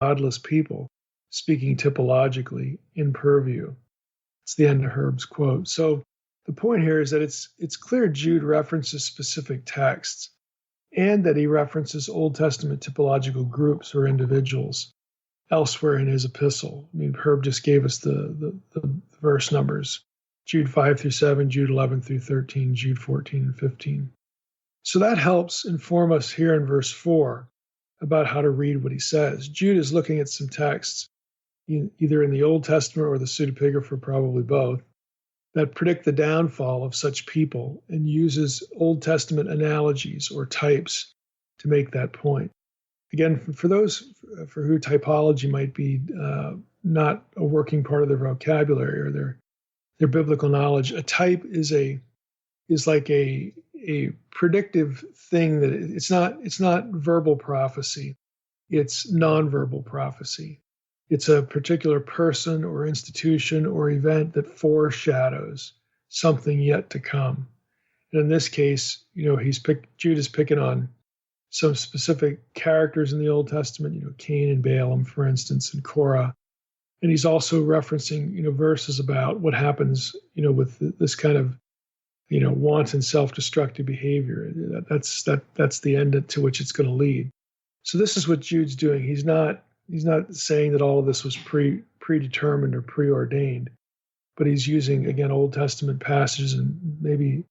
godless people, speaking typologically in purview. It's the end of Herb's quote. So the point here is that it's clear Jude references specific texts and that he references Old Testament typological groups or individuals elsewhere in his epistle. I mean, Herb just gave us the verse numbers: Jude 5 through 7, Jude 11 through 13, Jude 14 and 15. So that helps inform us here in verse 4 about how to read what he says. Jude is looking at some texts, either in the Old Testament or the pseudepigrapha, probably both, that predict the downfall of such people and uses Old Testament analogies or types to make that point. Again, for those for who typology might be not a working part of their vocabulary or their biblical knowledge, a type is like a predictive thing that it's not verbal prophecy, it's nonverbal prophecy. It's a particular person or institution or event that foreshadows something yet to come. And in this case, Jude is picking on some specific characters in the Old Testament, Cain and Balaam, for instance, and Korah. And he's also referencing, verses about what happens, with this kind of, wanton self-destructive behavior. That's the end to which it's going to lead. So this is what Jude's doing. He's not saying that all of this was predetermined or preordained, but he's using, again, Old Testament passages and maybe,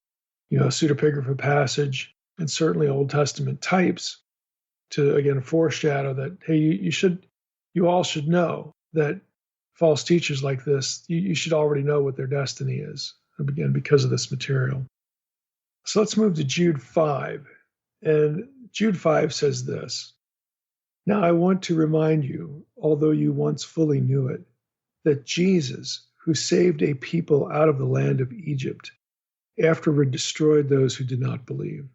a pseudepigrapha passage and certainly Old Testament types to, again, foreshadow that, hey, you all should know that false teachers like this, you should already know what their destiny is, again, because of this material. So let's move to Jude 5. And Jude 5 says this: "Now I want to remind you, although you once fully knew it, that Jesus, who saved a people out of the land of Egypt, afterward destroyed those who did not believe."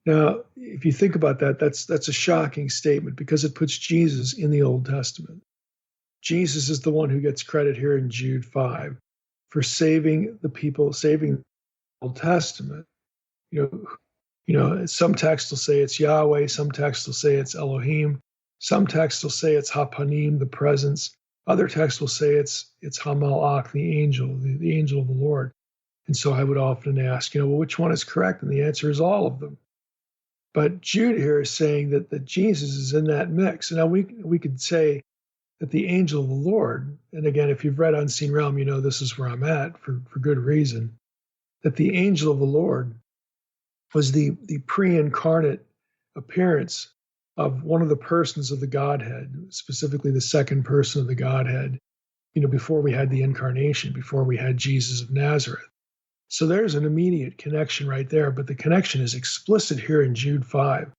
Now, if you think about that, that's a shocking statement because it puts Jesus in the Old Testament. Jesus is the one who gets credit here in Jude 5 for saving the people, saving the Old Testament. Some texts will say it's Yahweh, some texts will say it's Elohim, some texts will say it's Hapanim, the presence. Other texts will say it's Hamalach, the angel, the angel of the Lord. And so I would often ask, well, which one is correct? And the answer is all of them. But Jude here is saying that Jesus is in that mix. And now we could say that the angel of the Lord, and again, if you've read Unseen Realm, this is where I'm at for good reason, that the angel of the Lord was the pre-incarnate appearance of one of the persons of the Godhead, specifically the second person of the Godhead, before we had the incarnation, before we had Jesus of Nazareth. So there's an immediate connection right there, but the connection is explicit here in Jude 5.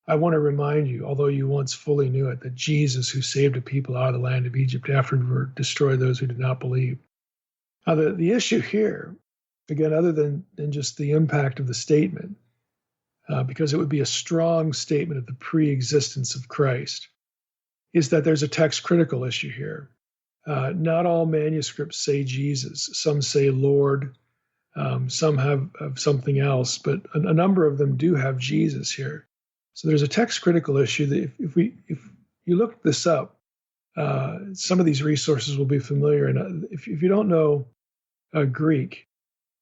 I want to remind you, although you once fully knew it, that Jesus, who saved a people out of the land of Egypt, afterward destroyed those who did not believe. Now, the issue here, again, other than just the impact of the statement, because it would be a strong statement of the pre-existence of Christ, is that there's a text critical issue here. Not all manuscripts say Jesus. Some say Lord. Some have something else, but a number of them do have Jesus here. So there's a text critical issue that if you look this up, some of these resources will be familiar. And if you don't know Greek,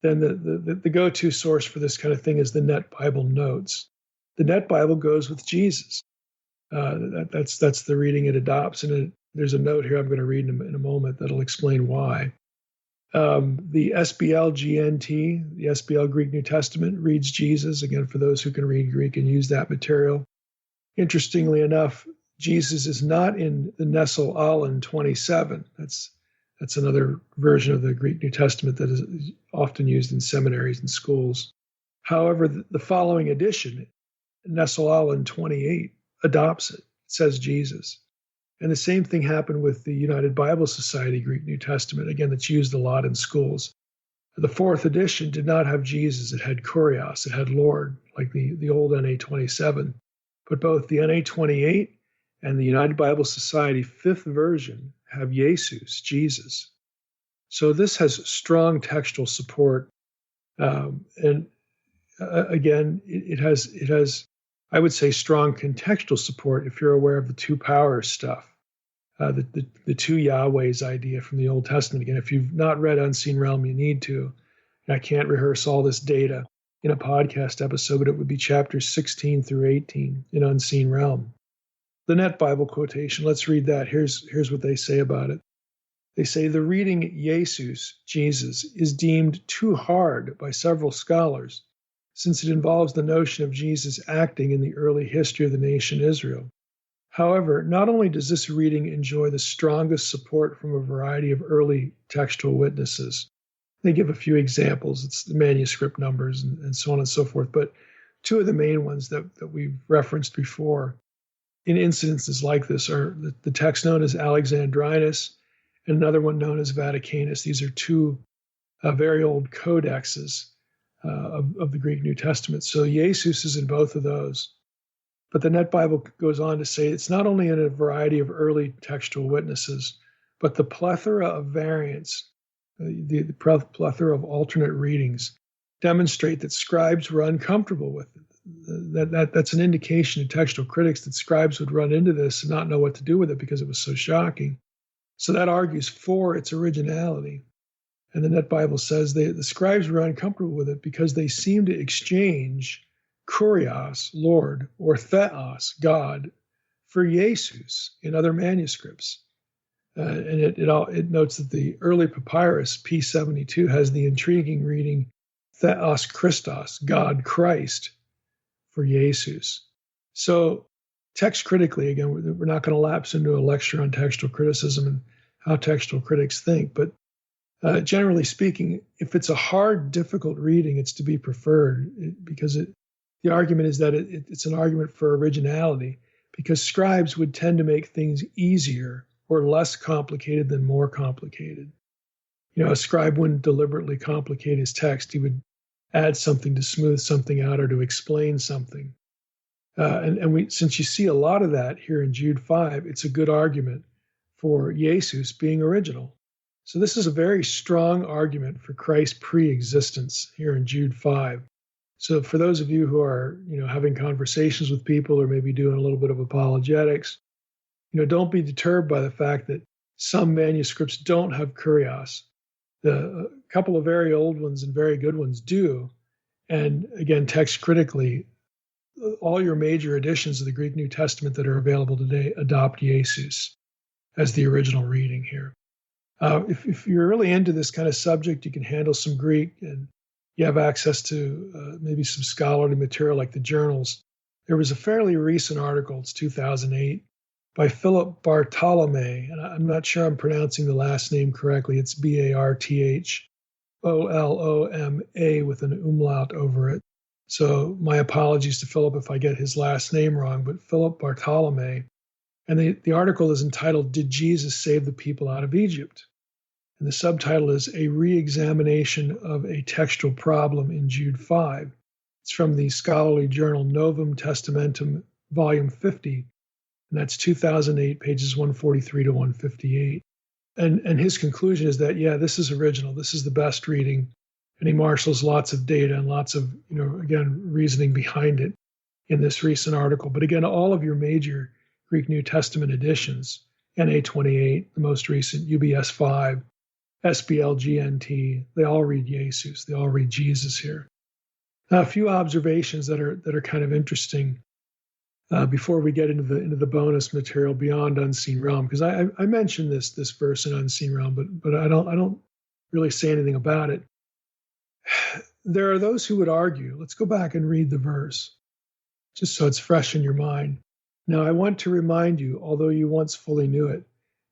then the go-to source for this kind of thing is the Net Bible Notes. The Net Bible goes with Jesus. That's the reading it adopts, and there's a note here I'm going to read in a moment that'll explain why. The SBL GNT, the SBL Greek New Testament, reads Jesus, again, for those who can read Greek and use that material. Interestingly enough, Jesus is not in the Nestle Aleph 27. That's another version of the Greek New Testament that is often used in seminaries and schools. However, the following edition, Nestle Aleph 28, adopts it. It says Jesus. And the same thing happened with the United Bible Society Greek New Testament, again, that's used a lot in schools. The fourth edition did not have Jesus. It had Kurios. It had Lord, like the old NA 27. But both the NA 28 and the United Bible Society fifth version have Jesus, Jesus. So this has strong textual support. And again, it has I would say strong contextual support if you're aware of the two powers stuff, the two Yahwehs idea from the Old Testament. Again, if you've not read Unseen Realm, you need to. I can't rehearse all this data in a podcast episode, but it would be chapters 16 through 18 in Unseen Realm. The Net Bible quotation, let's read that. Here's what they say about it. They say the reading Jesus, is deemed too hard by several scholars, since it involves the notion of Jesus acting in the early history of the nation Israel. However, not only does this reading enjoy the strongest support from a variety of early textual witnesses, they give a few examples, it's the manuscript numbers and so on and so forth, but two of the main ones that we've referenced before in incidences like this are the text known as Alexandrinus and another one known as Vaticanus. These are two very old codexes of the Greek New Testament. So Jesus is in both of those. But the Net Bible goes on to say it's not only in a variety of early textual witnesses, but the plethora of variants, the plethora of alternate readings demonstrate that scribes were uncomfortable with it. That's an indication to textual critics that scribes would run into this and not know what to do with it because it was so shocking. So that argues for its originality. And the Net Bible says the scribes were uncomfortable with it because they seem to exchange kurios, Lord, or theos, God, for Jesus in other manuscripts. And it notes that the early papyrus, P72, has the intriguing reading theos Christos, God Christ, for Jesus. So text critically, again, we're not going to lapse into a lecture on textual criticism and how textual critics think, but generally speaking, if it's a hard, difficult reading, it's to be preferred because the argument is that it's an argument for originality because scribes would tend to make things easier or less complicated than more complicated. You know, a scribe wouldn't deliberately complicate his text. He would add something to smooth something out or to explain something. Since you see a lot of that here in Jude 5, it's a good argument for Jesus being original. So this is a very strong argument for Christ's pre-existence here in Jude 5. So for those of you who are, having conversations with people or maybe doing a little bit of apologetics, don't be deterred by the fact that some manuscripts don't have kurios. A couple of very old ones and very good ones do. And again, text critically, all your major editions of the Greek New Testament that are available today adopt Jesus as the original reading here. If you're really into this kind of subject, you can handle some Greek and you have access to maybe some scholarly material like the journals. There was a fairly recent article, it's 2008, by Philip Bartolome, and I'm not sure I'm pronouncing the last name correctly. It's Bartholoma with an umlaut over it. So my apologies to Philip if I get his last name wrong, but Philip Bartolome. And the article is entitled, Did Jesus Save the People Out of Egypt? And the subtitle is A Re-Examination of a Textual Problem in Jude 5. It's from the scholarly journal Novum Testamentum, Volume 50, and that's 2008, pages 143 to 158. And his conclusion is that, this is original. This is the best reading. And he marshals lots of data and lots of, again, reasoning behind it in this recent article. But again, all of your major Greek New Testament editions, NA 28, the most recent, UBS 5, SBL GNT, they all read Jesus. They all read Jesus here. Now, a few observations that are kind of interesting before we get into the bonus material beyond Unseen Realm, because I mentioned this verse in Unseen Realm, but I don't really say anything about it. There are those who would argue, let's go back and read the verse, just so it's fresh in your mind. Now, I want to remind you, although you once fully knew it,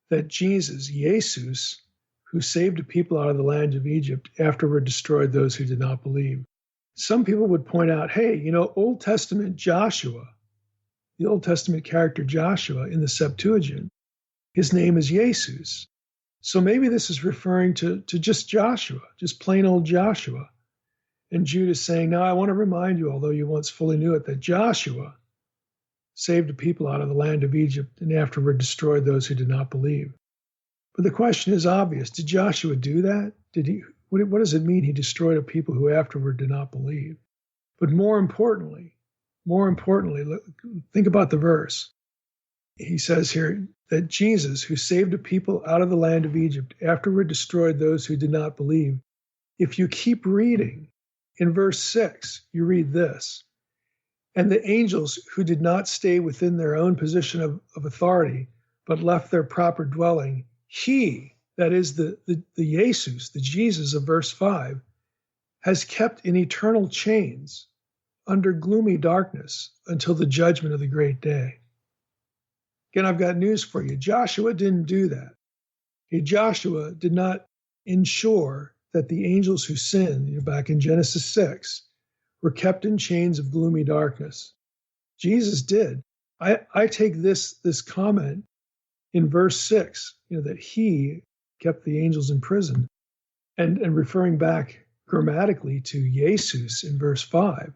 that Jesus, who saved the people out of the land of Egypt, afterward destroyed those who did not believe. Some people would point out, hey, Old Testament Joshua, the Old Testament character Joshua in the Septuagint, his name is Jesus. So maybe this is referring to just Joshua, just plain old Joshua. And Jude is saying, now I want to remind you, although you once fully knew it, that Joshua saved the people out of the land of Egypt and afterward destroyed those who did not believe. But the question is obvious. Did Joshua do that? What does it mean he destroyed a people who afterward did not believe? But more importantly, more importantly, think about the verse. He says here that Jesus, who saved a people out of the land of Egypt, afterward destroyed those who did not believe. If you keep reading, in verse 6, you read this. And the angels who did not stay within their own position of authority, but left their proper dwelling, he, that is the Jesus, the Jesus of verse 5, has kept in eternal chains under gloomy darkness until the judgment of the great day. Again, I've got news for you. Joshua didn't do that. Joshua did not ensure that the angels who sinned, back in Genesis 6, were kept in chains of gloomy darkness. Jesus did. I take this comment in verse 6, that he kept the angels in prison, and referring back grammatically to Jesus in verse 5.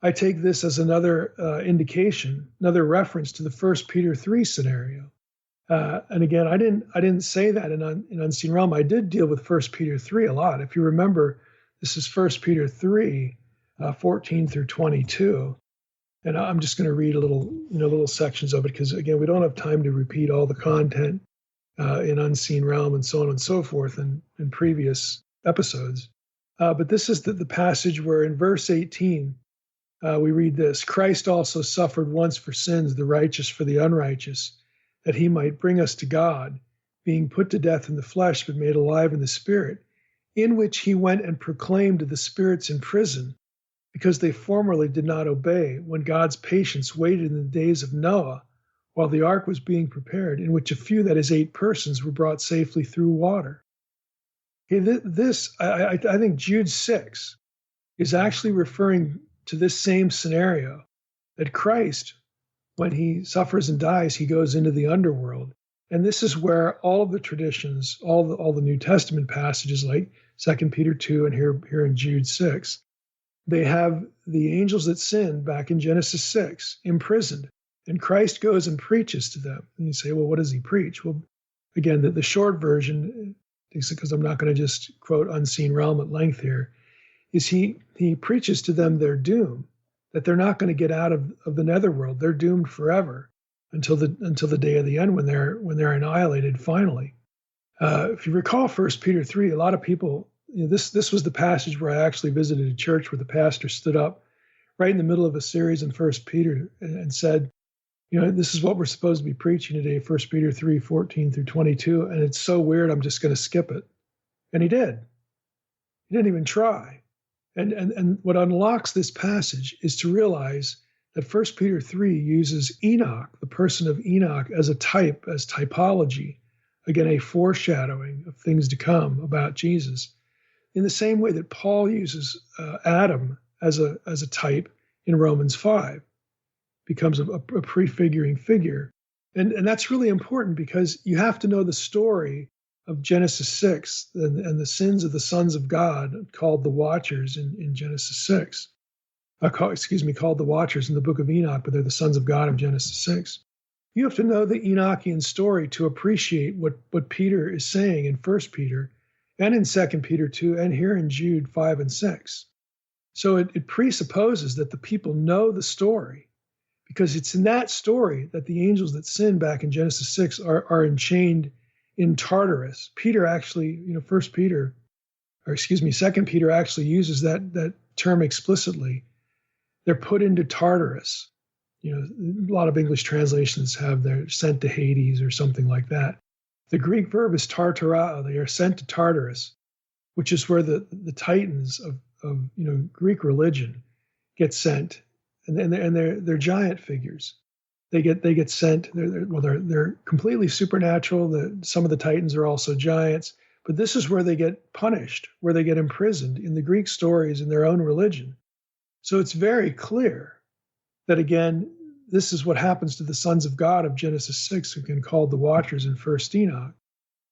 I take this as another indication, another reference to the 1 Peter 3 scenario. And again, I didn't say that in Unseen Realm. I did deal with 1 Peter 3 a lot. If you remember, this is 1 Peter 3, 14 through 22. And I'm just going to read little sections of it because, again, we don't have time to repeat all the content in Unseen Realm and so on and so forth in previous episodes. But this is the passage where in verse 18, we read this: Christ also suffered once for sins, the righteous for the unrighteous, that he might bring us to God, being put to death in the flesh, but made alive in the spirit, in which he went and proclaimed to the spirits in prison, because they formerly did not obey, when God's patience waited in the days of Noah, while the ark was being prepared, in which a few, that is 8 persons, were brought safely through water. Okay, I think Jude 6 is actually referring to this same scenario, that Christ, when he suffers and dies, he goes into the underworld. And this is where all of the traditions, all the New Testament passages like 2 Peter 2 and here in Jude 6, they have the angels that sinned back in Genesis 6 imprisoned. And Christ goes and preaches to them. And you say, well, what does he preach? Well, again, the short version, because I'm not going to just quote Unseen Realm at length here, is he preaches to them their doom, that they're not going to get out of the netherworld. They're doomed forever until the day of the end when they're annihilated finally. If you recall 1 Peter 3, a lot of people, this was the passage where I actually visited a church where the pastor stood up right in the middle of a series in 1 Peter and said, this is what we're supposed to be preaching today, 1 Peter 3, 14 through 22, and it's so weird, I'm just going to skip it. And he did. He didn't even try. And what unlocks this passage is to realize that 1 Peter 3 uses Enoch, the person of Enoch, as a type, as typology, again, a foreshadowing of things to come about Jesus, in the same way that Paul uses Adam as a type in Romans 5, becomes a prefiguring figure. And that's really important because you have to know the story of Genesis 6 and the sins of the sons of God, called the Watchers in Genesis 6. Called the Watchers in the book of Enoch, but they're the sons of God of Genesis 6. You have to know the Enochian story to appreciate what Peter is saying in 1 Peter and in 2 Peter 2 and here in Jude 5 and 6. So it presupposes that the people know the story, because it's in that story that the angels that sinned back in Genesis 6 are enchained in Tartarus. Peter actually, 2 Peter actually uses that term explicitly. They're put into Tartarus. A lot of English translations have they're sent to Hades or something like that. The Greek verb is tartarao. They are sent to Tartarus, which is where the titans of Greek religion get sent, and they're giant figures. They get sent. They're completely supernatural. Some of the titans are also giants, but this is where they get punished, where they get imprisoned in the Greek stories in their own religion. So it's very clear that, again, this is what happens to the sons of God of Genesis 6, who can called the Watchers in 1 Enoch.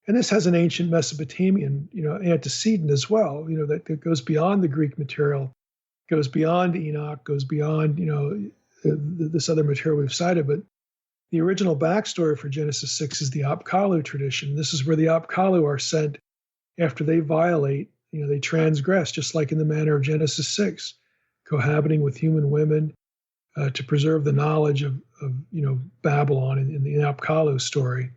And this has an ancient Mesopotamian, antecedent as well, that goes beyond the Greek material, goes beyond Enoch, goes beyond, this other material we've cited. But the original backstory for Genesis 6 is the Apkallu tradition. This is where the Apkallu are sent after they violate, they transgress, just like in the manner of Genesis 6, cohabiting with human women, to preserve the knowledge of Babylon in the Apkallu story.